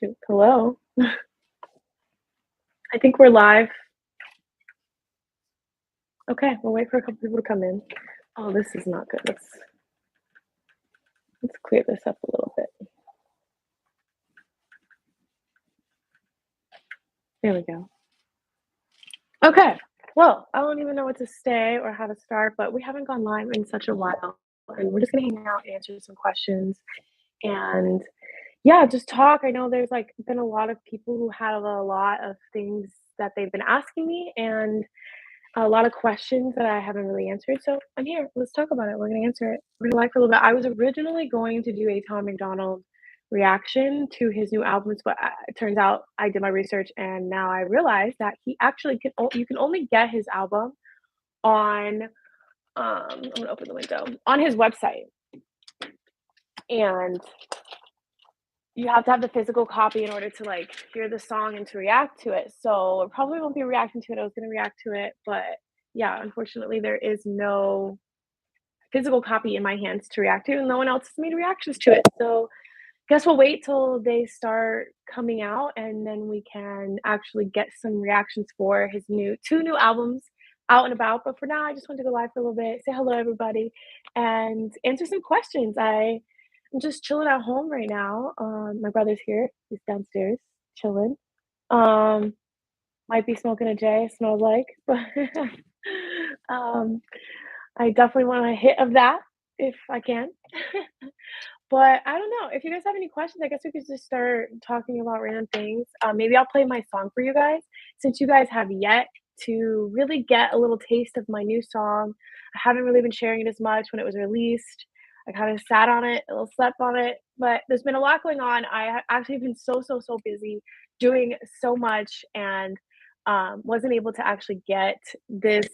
Shoot, hello? I think we're live. Okay, we'll wait for a couple people to come in. Oh, this is not good. Let's clear this up a little bit. There we go. Okay. Well, I don't even know what to say or how to start, but we haven't gone live in such a while, and we're just gonna hang out, answer some questions, and yeah, just talk. I know there's like been a lot of people who have a lot of things that they've been asking me, and a lot of questions that I haven't really answered. So I'm here. Let's talk about it. We're gonna answer it. We're gonna live for a little bit. I was originally going to do a Tom McDonald reaction to his new albums, but it turns out I did my research and now I realize that he actually you can only get his album on I'm gonna open the window on his website, and you have to have the physical copy in order to like hear the song and to react to it. So I probably won't be reacting to it. I was gonna react to it, but yeah, unfortunately there is no physical copy in my hands to react to, and no one else has made reactions to it. So guess we'll wait till they start coming out, and then we can actually get some reactions for his two new albums out and about. But for now, I just want to go live for a little bit, say hello everybody, and answer some questions. I'm just chilling at home right now. My brother's here. He's downstairs chilling. Um, might be smoking a J. It smells like, but um, I definitely want a hit of that if I can. But I don't know. If you guys have any questions, I guess we could just start talking about random things. Maybe I'll play my song for you guys since you guys have yet to really get a little taste of my new song. I haven't really been sharing it as much when it was released. I kind of sat on it, a little slept on it, but there's been a lot going on. Actually been so busy doing so much, and wasn't able to actually get this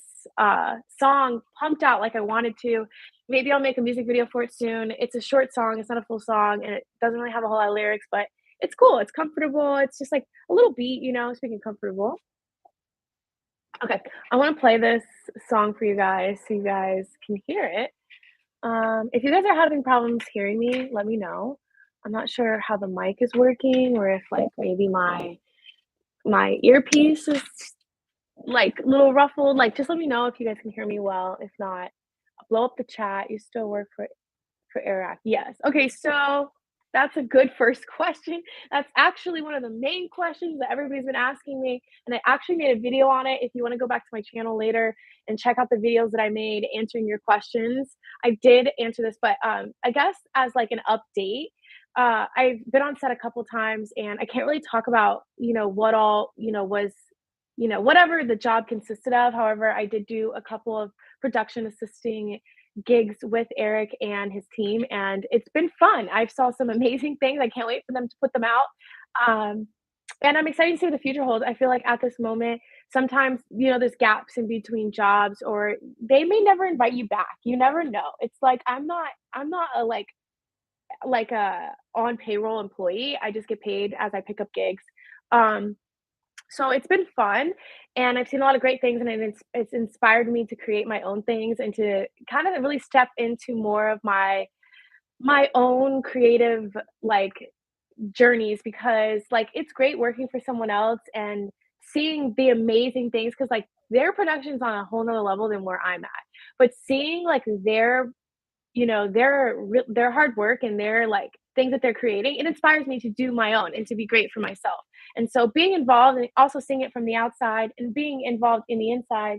song pumped out like I wanted to. Maybe I'll make a music video for it soon. It's a short song, it's not a full song, and it doesn't really have a whole lot of lyrics, but it's cool. It's comfortable. It's just like a little beat, speaking comfortable. Okay, I want to play this song for you guys so you guys can hear it. If you guys are having problems hearing me, let me know. I'm not sure how the mic is working, or if like maybe my earpiece is like a little ruffled. Like, just let me know if you guys can hear me well. If not, I'll blow up the chat. You still work for Iraq? Yes. Okay, so that's a good first question. That's actually one of the main questions that everybody's been asking me, and I actually made a video on it. If you want to go back to my channel later and check out the videos that I made answering your questions, I did answer this, but I guess as like an update, I've been on set a couple times, and I can't really talk about what all was whatever the job consisted of. However, I did do a couple of production assisting gigs with Eric and his team, and it's been fun. I've saw some amazing things. I can't wait for them to put them out. Um, and I'm excited to see what the future holds. I feel like at this moment, sometimes there's gaps in between jobs, or they may never invite you back. You never know. It's like I'm not a like a on payroll employee. I just get paid as I pick up gigs. Um, so it's been fun, and I've seen a lot of great things, and it's inspired me to create my own things and to kind of really step into more of my own creative like journeys, because like it's great working for someone else and seeing the amazing things, because like their production's on a whole nother level than where I'm at. But seeing like their hard work and their like things that they're creating, it inspires me to do my own and to be great for myself. And so being involved and also seeing it from the outside and being involved in the inside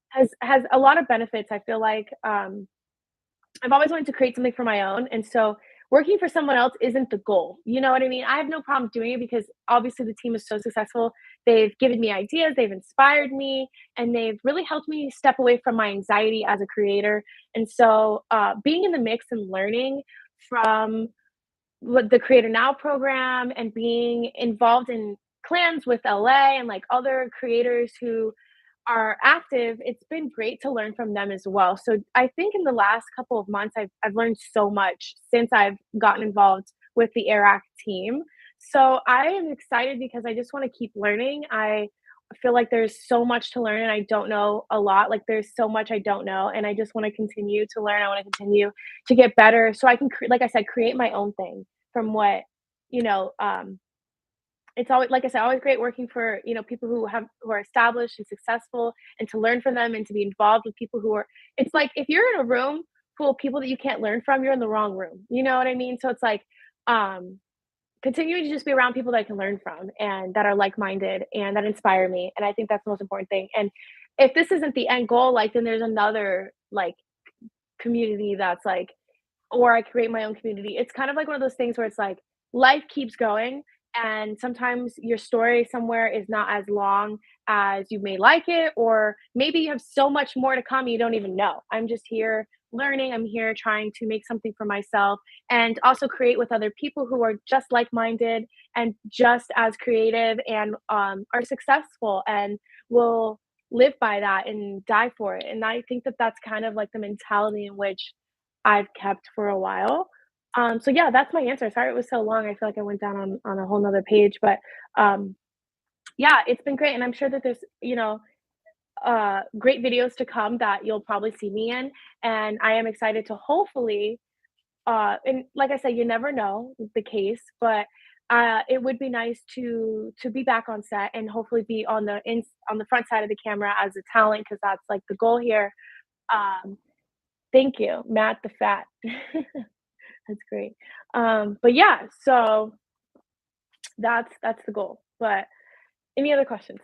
has a lot of benefits. I feel like I've always wanted to create something for my own, and so working for someone else isn't the goal. You know what I mean? I have no problem doing it because obviously the team is so successful. They've given me ideas, they've inspired me, and they've really helped me step away from my anxiety as a creator. And so, being in the mix and learning from what the Creator Now program and being involved in clans with LA and like other creators who are active, it's been great to learn from them as well. So I think in the last couple of months, I've learned so much since I've gotten involved with the Air team. So I am excited because I just want to keep learning. I feel like there's so much to learn and I don't know a lot. Like there's so much I don't know, and I just want to continue to learn. I want to continue to get better so I can, like I said, create my own thing from what you know. it's always, like I said, always great working for, people who are established and successful, and to learn from them and to be involved with people who are, it's like if you're in a room full of people that you can't learn from, you're in the wrong room. You know what I mean? So it's like, um continuing to just be around people that I can learn from and that are like-minded and that inspire me, and I think that's the most important thing. And if this isn't the end goal, like, then there's another, like, community that's like, or I create my own community. It's kind of like one of those things where it's like life keeps going, and sometimes your story somewhere is not as long as you may like it, or maybe you have so much more to come you don't even know. I'm just here learning. I'm here trying to make something for myself and also create with other people who are just like-minded and just as creative and are successful and will live by that and die for it. And I think that that's kind of like the mentality in which I've kept for a while. So yeah, that's my answer. Sorry it was so long. I feel like I went down on a whole nother page, but um, yeah, it's been great, and I'm sure that there's great videos to come that you'll probably see me in, and I am excited to hopefully and like I said, you never know the case, but it would be nice to be back on set and hopefully be on the front side of the camera as a talent, because that's like the goal here. Um, Thank you, Matt the Fat. That's great. But yeah, so that's the goal. But any other questions?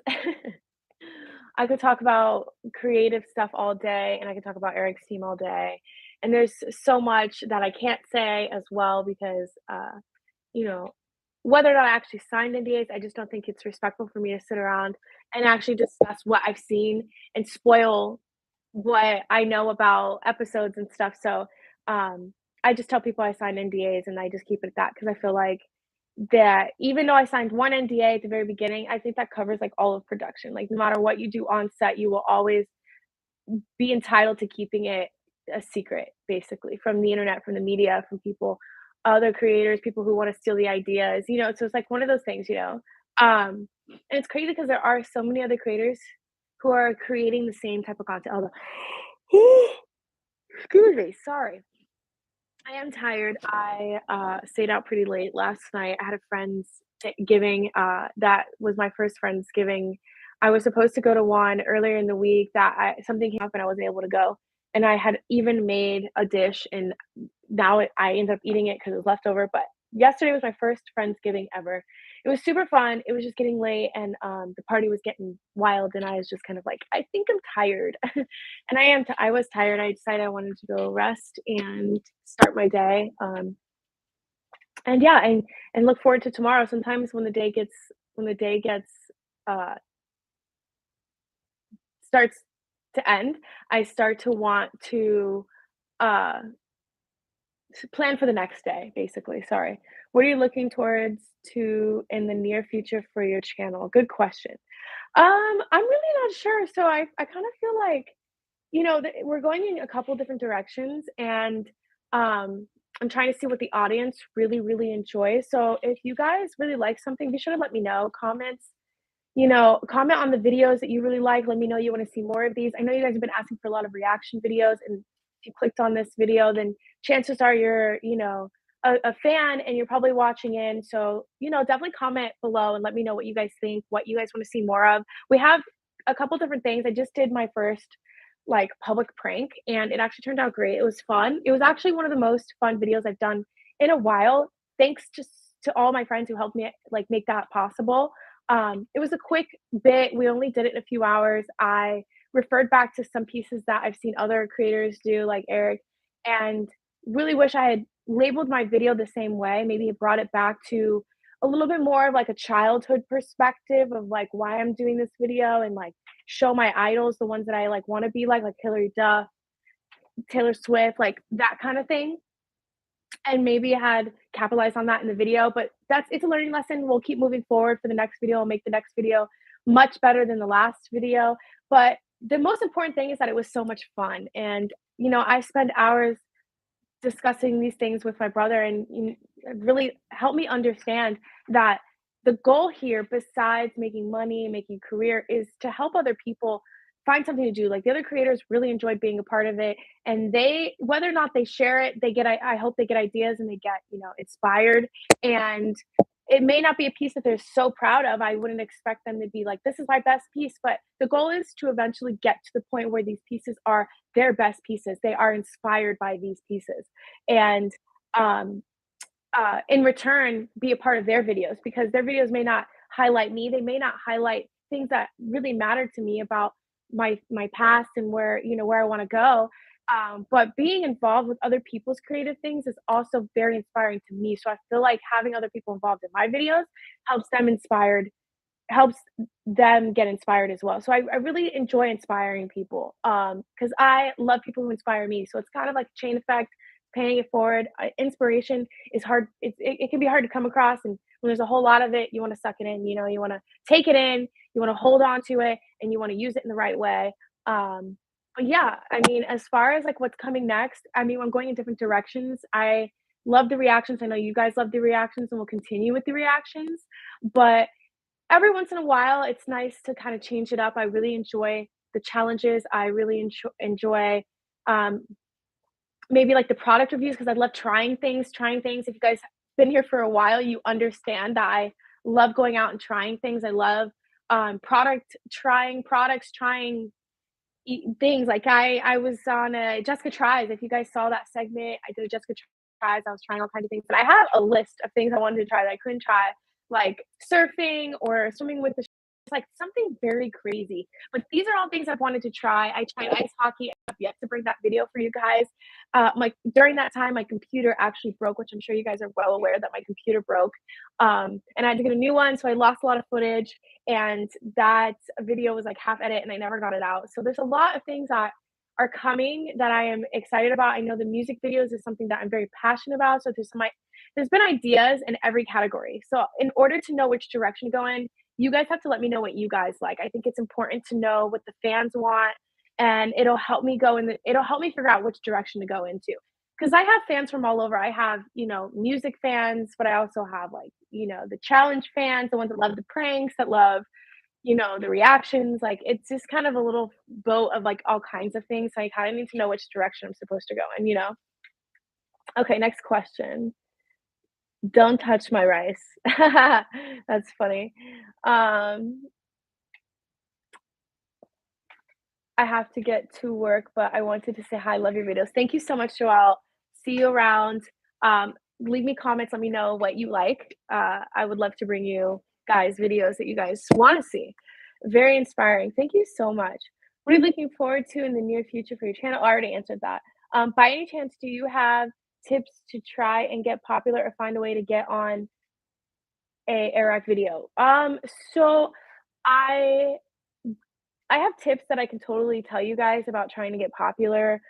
I could talk about creative stuff all day, and I could talk about Eric's team all day. And there's so much that I can't say as well because, you know, whether or not I actually signed NDAs, I just don't think it's respectful for me to sit around and actually discuss what I've seen and spoil what I know about episodes and stuff. So, I just tell people I signed NDAs and I just keep it at that because I feel like that even though I signed one NDA at the very beginning, I think that covers like all of production. Like no matter what you do on set, you will always be entitled to keeping it a secret, basically, from the internet, from the media, from people, other creators, people who want to steal the ideas, So it's like one of those things. And it's crazy because there are so many other creators who are creating the same type of content. Although, excuse me, sorry. I am tired. I stayed out pretty late last night. I had a friend's giving. That was my first friendsgiving. I was supposed to go to one earlier in the week that something came up and I wasn't able to go. And I had even made a dish, and now I ended up eating it because it was leftover. But yesterday was my first friendsgiving ever. It was super fun. It was just getting late, and the party was getting wild, and I was just kind of like, I think I'm tired. And I was tired. I decided I wanted to go rest and start my day. And yeah, and look forward to tomorrow. Sometimes when the day gets uh starts to end, I start to want to uh plan for the next day, basically. Sorry. What are you looking towards to in the near future for your channel? Good question. I'm really not sure. So I kind of feel like, we're going in a couple different directions, and I'm trying to see what the audience really, really enjoys. So if you guys really like something, be sure to let me know. Comment on the videos that you really like. Let me know you want to see more of these. I know you guys have been asking for a lot of reaction videos, and if you clicked on this video, then chances are you're, a fan and you're probably watching in. So, definitely comment below and let me know what you guys think, what you guys want to see more of. We have a couple different things. I just did my first like public prank and it actually turned out great. It was fun. It was actually one of the most fun videos I've done in a while. Thanks just to all my friends who helped me like make that possible. It was a quick bit. We only did it in a few hours. I referred back to some pieces that I've seen other creators do, like Eric, and really wish I had labeled my video the same way. Maybe it brought it back to a little bit more of like a childhood perspective of like why I'm doing this video and like show my idols, the ones that I like want to be like Hillary Duff, Taylor Swift, like that kind of thing, and maybe had capitalized on that in the video. But it's a learning lesson. We'll keep moving forward for the next video. I'll make the next video much better than the last video. But the most important thing is that it was so much fun. And, I spend hours discussing these things with my brother, and it really helped me understand that the goal here, besides making money, making career, is to help other people find something to do. Like the other creators really enjoy being a part of it, and whether or not they share it, I hope they get ideas and they get inspired, and it may not be a piece that they're so proud of. I wouldn't expect them to be like, "This is my best piece," but the goal is to eventually get to the point where these pieces are their best pieces. They are inspired by these pieces, and, um, in return, be a part of their videos because their videos may not highlight me. They may not highlight things that really matter to me about my past and where where I want to go. But being involved with other people's creative things is also very inspiring to me. So I feel like having other people involved in my videos helps them inspired helps them get inspired as well. So I really enjoy inspiring people, because I love people who inspire me. So it's kind of like a chain effect, paying it forward. Inspiration is hard. It can be hard to come across, and when there's a whole lot of it, you want to suck it in. You want to take it in, you want to hold on to it, and you want to use it in the right way. But yeah, I mean, as far as like what's coming next, I mean, I'm going in different directions. I love the reactions. I know you guys love the reactions, and we'll continue with the reactions. But every once in a while, it's nice to kind of change it up. I really enjoy the challenges. I really enjoy um, maybe like the product reviews because I love trying things. Trying things. If you guys been here for a while, you understand that I love going out and trying things. I love products, trying things. Like I was on a Jessica Tries. If you guys saw that segment, I did a Jessica Tries. I was trying all kinds of things, but I have a list of things I wanted to try that I couldn't try, like surfing or swimming with the like something very crazy. But these are all things I've wanted to try. I tried ice hockey. I've yet to bring that video for you guys. My during that time, my computer actually broke, which I'm sure you guys are well aware that my computer broke, and I had to get a new one. So I lost a lot of footage, and that video was like half edit, and I never got it out. So there's a lot of things that are coming that I am excited about. I know the music videos is something that I'm very passionate about. So there's been ideas in every category. So in order to know which direction to go in, you guys have to let me know what you guys like. I think it's important to know what the fans want, and it'll help me figure out which direction to go into. Because I have fans from all over. I have, music fans, but I also have like, the challenge fans, the ones that love the pranks, that love, the reactions. Like it's just kind of a little boat of like all kinds of things. So I kind of need to know which direction I'm supposed to go in. Okay, next question. Don't touch my rice. That's funny. Um, I have to get to work, but I wanted to say hi. Love your videos. Thank you so much, Joelle. See you around. Um, Leave me comments. Let me know what you like. I would love to bring you guys videos that you guys want to see. Very inspiring. Thank you so much. What are you looking forward to in the near future for your channel? I already answered that. By any chance, do you have tips to try and get popular or find a way to get on a Iraq video? So I I have tips that I can totally tell you guys about trying to get popular.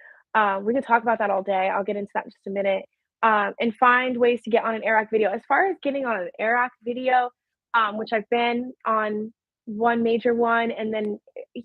We could talk about that all day. I'll get into that in just a minute. And find ways to get on an Iraq video. As far as getting on an Iraq video, which I've been on one major one, and then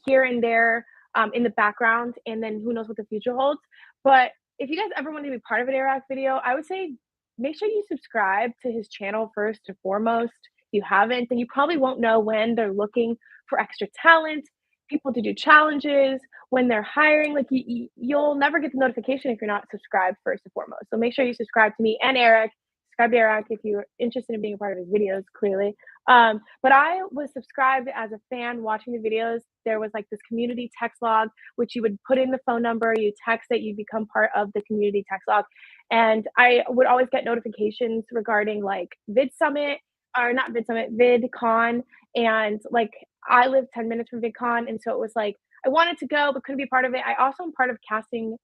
here and there in the background, and then who knows what the future holds. But if you guys ever want to be part of an Iraq video, I would say make sure you subscribe to his channel first and foremost. If you haven't, then you probably won't know when they're looking for extra talent, people to do challenges, when they're hiring. Like you'll never get the notification if you're not subscribed first and foremost. So make sure you subscribe to me and Eric. Subscribe to Eric if you're interested in being a part of his videos, clearly. But I was subscribed as a fan watching the videos. There was like this community text log, which you would put in the phone number, you text it, you become part of the community text log. And I would always get notifications regarding like Vid Summit, or not Vid Summit, VidCon. And like I live 10 minutes from VidCon. And so it was like I wanted to go, but couldn't be part of it. I also am part of casting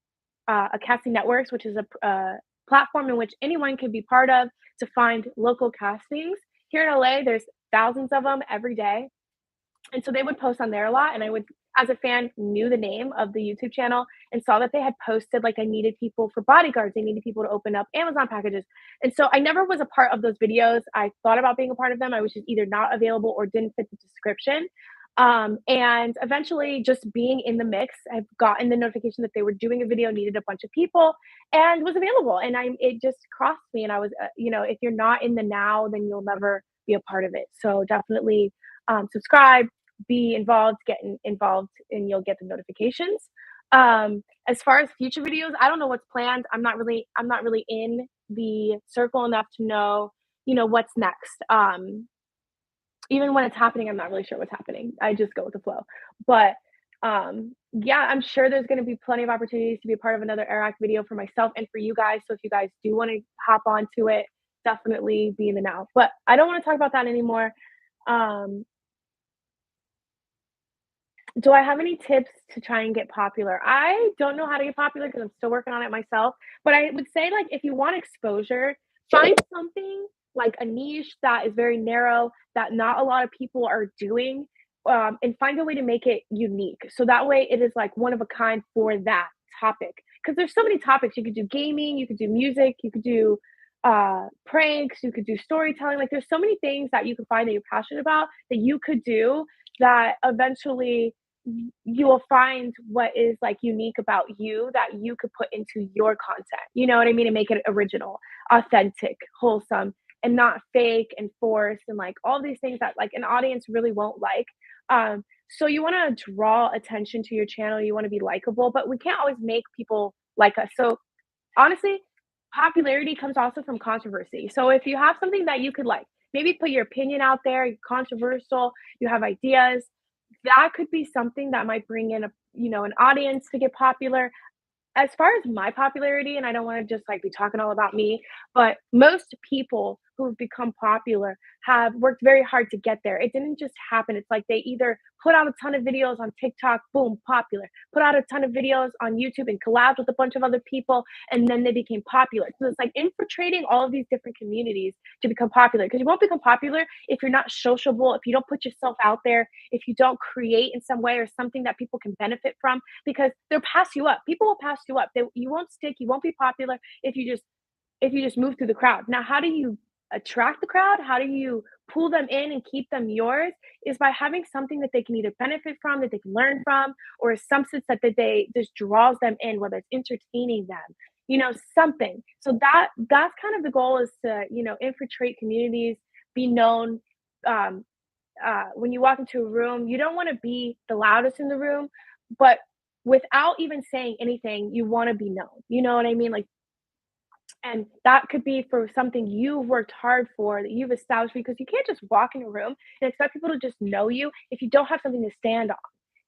networks, which is a platform in which anyone can be part of to find local castings. Here in LA, there's thousands of them every day, and so they would post on there a lot, and I would, as a fan, knew the name of the YouTube channel and saw that they had posted like I needed people for bodyguards, they needed people to open up Amazon packages. And so I never was a part of those videos. I thought about being a part of them. I was just either not available or didn't fit the description. And eventually, just being in the mix, I've gotten the notification that they were doing a video, needed a bunch of people, and was available. And it just crossed me, and I was, if you're not in the now, then you'll never be a part of it. So definitely subscribe, be involved, involved, and you'll get the notifications. As far as future videos, I don't know what's planned. I'm not really in the circle enough to know, what's next. Even when it's happening, I'm not really sure what's happening. I just go with the flow. But, yeah, I'm sure there's gonna be plenty of opportunities to be a part of another Air video for myself and for you guys. So if you guys do wanna hop onto it, definitely be in the know. But I don't wanna talk about that anymore. Um, do I have any tips to try and get popular? I don't know how to get popular because 'cause I'm still working on it myself, but I would say, like, if you want exposure, find something, like a niche that is very narrow, that not a lot of people are doing, and find a way to make it unique, so that way it is, like, one of a kind for that topic. Because there's so many topics, you could do gaming, you could do music, you could do, pranks, you could do storytelling, like, there's so many things that you can find that you're passionate about that you could do that eventually you will find what is like unique about you that you could put into your content. You know what I mean? And make it original, authentic, wholesome, and not fake and forced and like all these things that like an audience really won't like. So you want to draw attention to your channel. You want to be likable, but we can't always make people like us. So honestly, popularity comes also from controversy. So if you have something that you could like, maybe put your opinion out there, you're controversial, you have ideas, that could be something that might bring in an audience to get popular. As far as my popularity, and I don't wanna just, like, be talking all about me, but most people who've become popular have worked very hard to get there. It didn't just happen. It's like they either put out a ton of videos on TikTok, boom, popular. Put out a ton of videos on YouTube and collabed with a bunch of other people, and then they became popular. So it's like infiltrating all of these different communities to become popular. Because you won't become popular if you're not sociable, if you don't put yourself out there, if you don't create in some way or something that people can benefit from because they'll pass you up. People will pass you up. You won't stick. You won't be popular if you just move through the crowd. Now, how do you attract the crowd? How do you pull them in and keep them yours? Is by having something that they can either benefit from, that they can learn from, or some sense that they just draws them in, whether it's entertaining them, something. So that's kind of the goal is to infiltrate communities, be known. Um, when you walk into a room, you don't want to be the loudest in the room, but without even saying anything, you want to be known. You know what I mean? Like, and that could be for something you've worked hard for that you've established because you can't just walk in a room and expect people to just know you if you don't have something to stand on,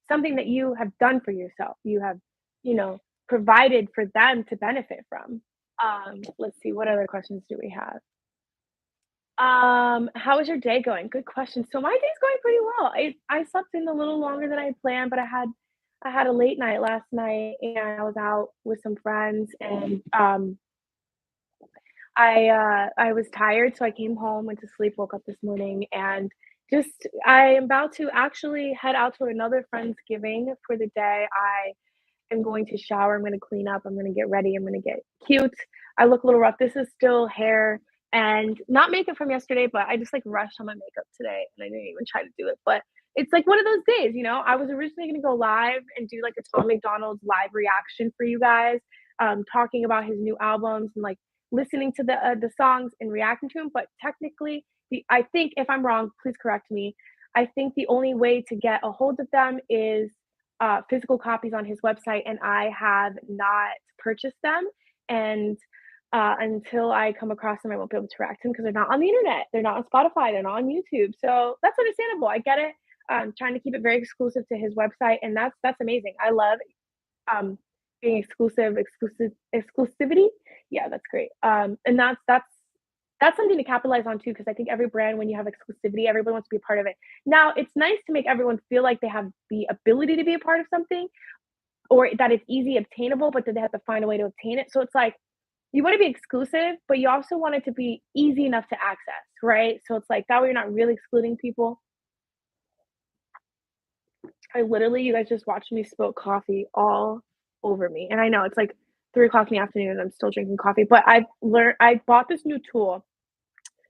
something that you have done for yourself. You have, you know, provided for them to benefit from. Let's see, what other questions do we have? How is your day going? Good question. So my day's going pretty well. I slept in a little longer than I planned, but I had a late night last night and I was out with some friends and I was tired, so I came home, went to sleep, woke up this morning, and just I am about to actually head out to another Friendsgiving for the day. I am going to shower, I'm gonna clean up, I'm gonna get ready, I'm gonna get cute. I look a little rough. This is still hair and not makeup from yesterday, but I just like rushed on my makeup today and I didn't even try to do it. But it's like one of those days, I was originally gonna go live and do like a Tom McDonald's live reaction for you guys, talking about his new albums and like listening to the songs and reacting to them. But technically, I think if I'm wrong, please correct me. I think the only way to get a hold of them is physical copies on his website, and I have not purchased them. And until I come across them, I won't be able to react to them because they're not on the internet. They're not on Spotify. They're not on YouTube. So that's understandable. I get it. Trying to keep it very exclusive to his website, and that's amazing. I love um, being exclusivity. Yeah, that's great. And that's something to capitalize on too, because I think every brand, when you have exclusivity, everyone wants to be a part of it. Now, it's nice to make everyone feel like they have the ability to be a part of something, or that it's easy obtainable, but that they have to find a way to obtain it. So it's like you want to be exclusive, but you also want it to be easy enough to access, right? So it's like that way you're not really excluding people. You guys just watched me spill coffee all over me. And I know it's like 3 o'clock in the afternoon and I'm still drinking coffee, but I bought this new tool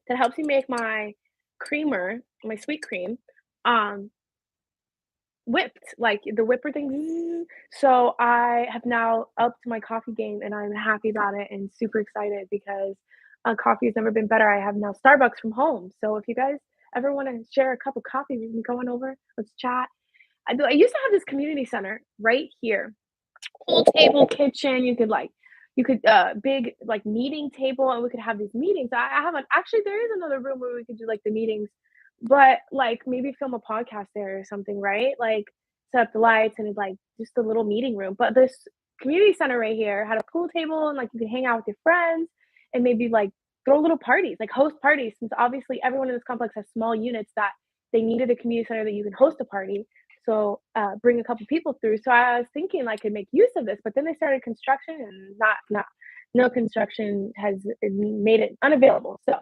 that helps me make my creamer, my sweet cream, um, whipped, like the whipper thing. So I have now upped my coffee game and I'm happy about it and super excited because coffee has never been better. I have now Starbucks from home. So if you guys ever want to share a cup of coffee with me, go on over, let's chat. I used to have this community center right here, pool table, kitchen. You could like, you could, big, like, meeting table, and we could have these meetings. I have an actually, there is another room where we could do, like, the meetings, but, like, maybe film a podcast there or something, right? Like, set up the lights and, like, just a little meeting room. But this community center right here had a pool table and, like, you could hang out with your friends and maybe, like, throw little parties, like, host parties, since obviously everyone in this complex has small units that they needed a community center that you can host a party. So, bring a couple people through. So I was thinking I could make use of this, but then they started construction and no construction has made it unavailable. So,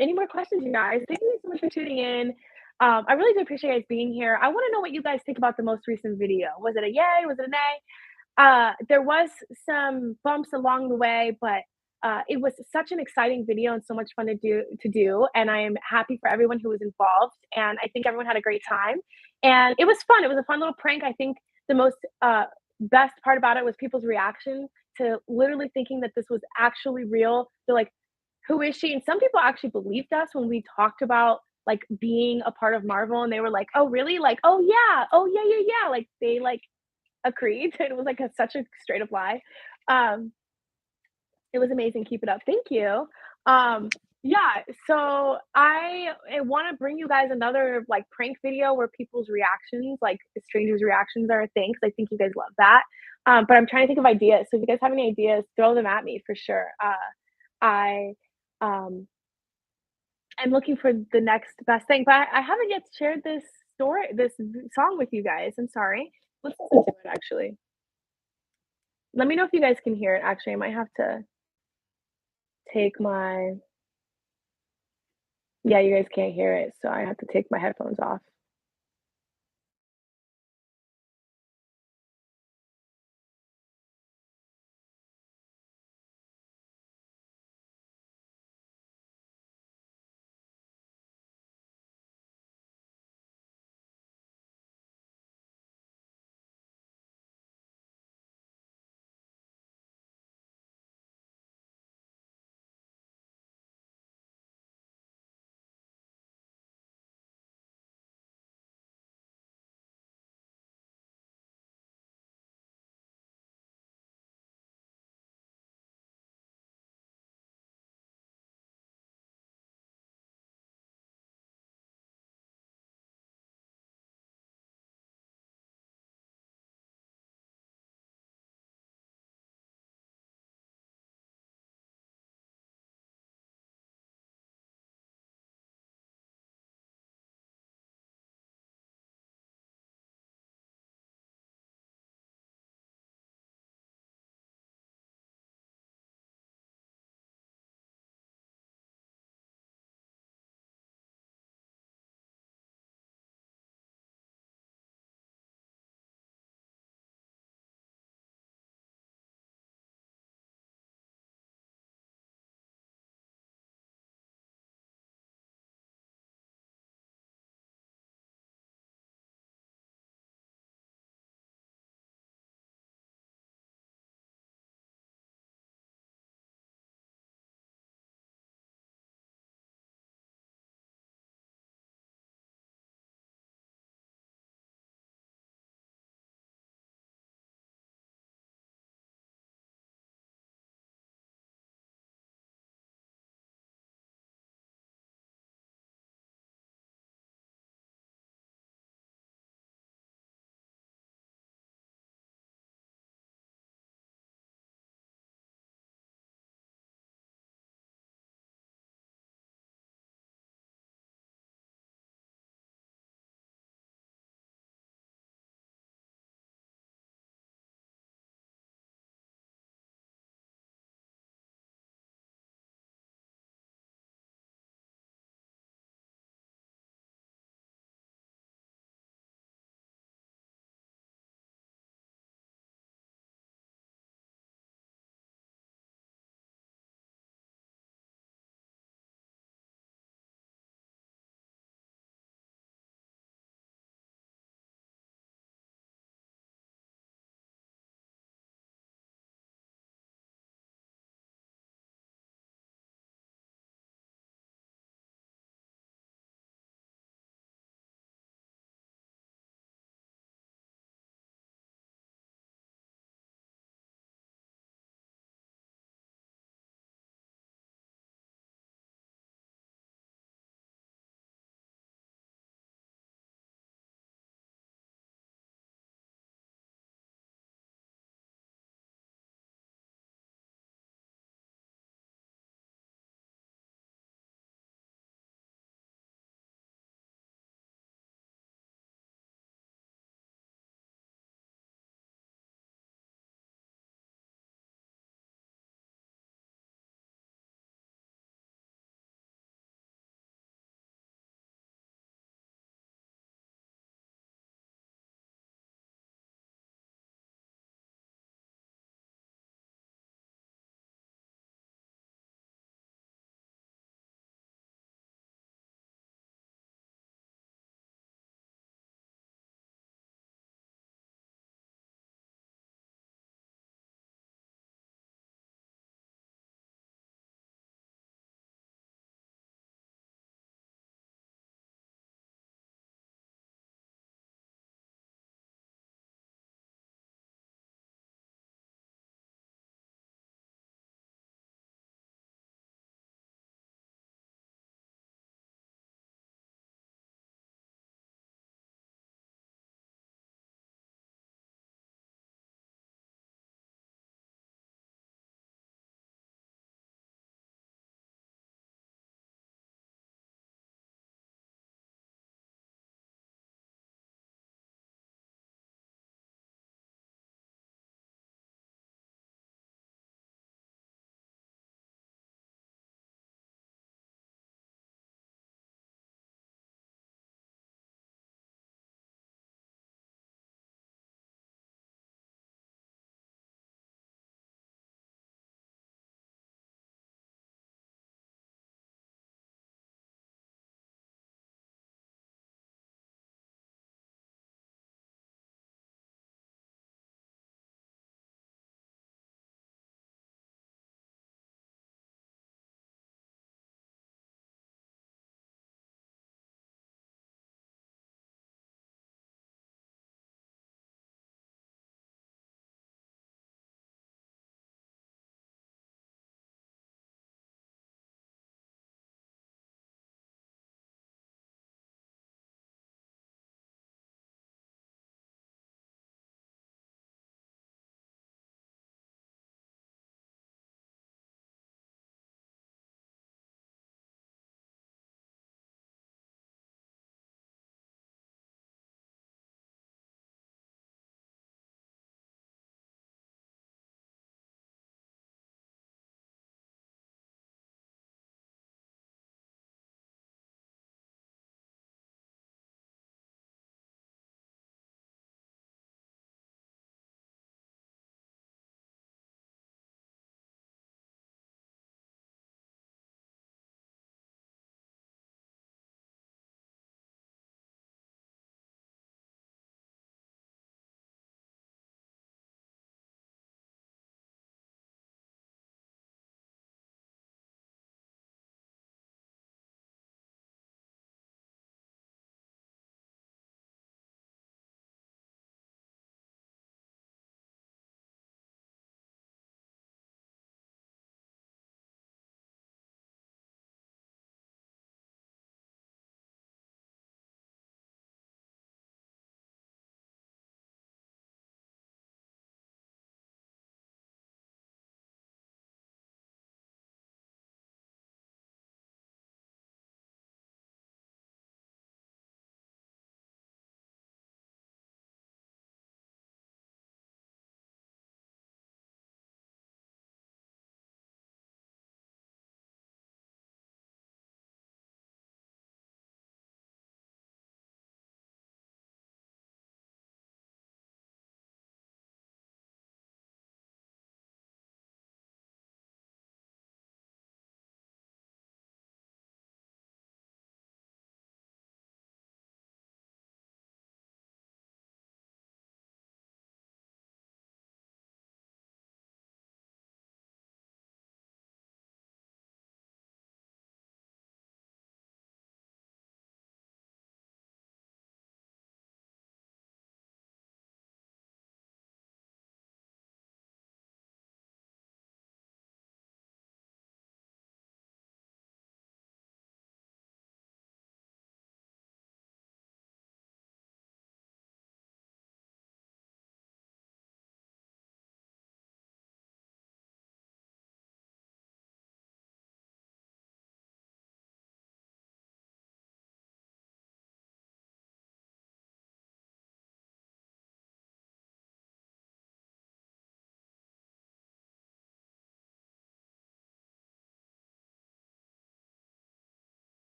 any more questions, you guys? Thank you so much for tuning in. I really do appreciate you guys being here. I want to know what you guys think about the most recent video. Was it a yay? Was it a nay? There was some bumps along the way, but it was such an exciting video and so much fun to do, and I am happy for everyone who was involved, and I think everyone had a great time, and it was fun. It was a fun little prank. I think the most best part about it was people's reaction to literally thinking that this was actually real. They're like, "Who is she?" And some people actually believed us when we talked about like being a part of Marvel, and they were like, "Oh, really?" Like, "Oh yeah, oh yeah, yeah, yeah." Like they like agreed. It was like such a straight up lie. Um, it was amazing. Keep it up. Thank you. Um, yeah, so I want to bring you guys another like prank video where people's reactions, like strangers' reactions, are a thing, 'cause I think you guys love that. But I'm trying to think of ideas. So if you guys have any ideas, throw them at me for sure. I um, am looking for the next best thing, but I haven't yet shared this song with you guys. I'm sorry. Let's listen to it actually. Let me know if you guys can hear it. Actually, I might have to take my yeah, you guys can't hear it, so I have to take my headphones off.